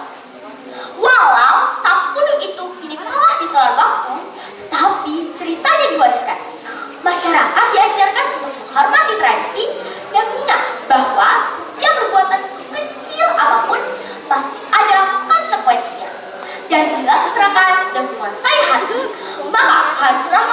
Walau sabun itu kini telah ditelan waktu, tetapi ceritanya diwariskan. Masyarakat diajarkan untuk menghormati tradisi dan mengingat bahwa setiap perbuatan sekecil apapun pasti ada konsekuensinya. Dan bila keserakahan sudah menguasai hati, maka kehancuran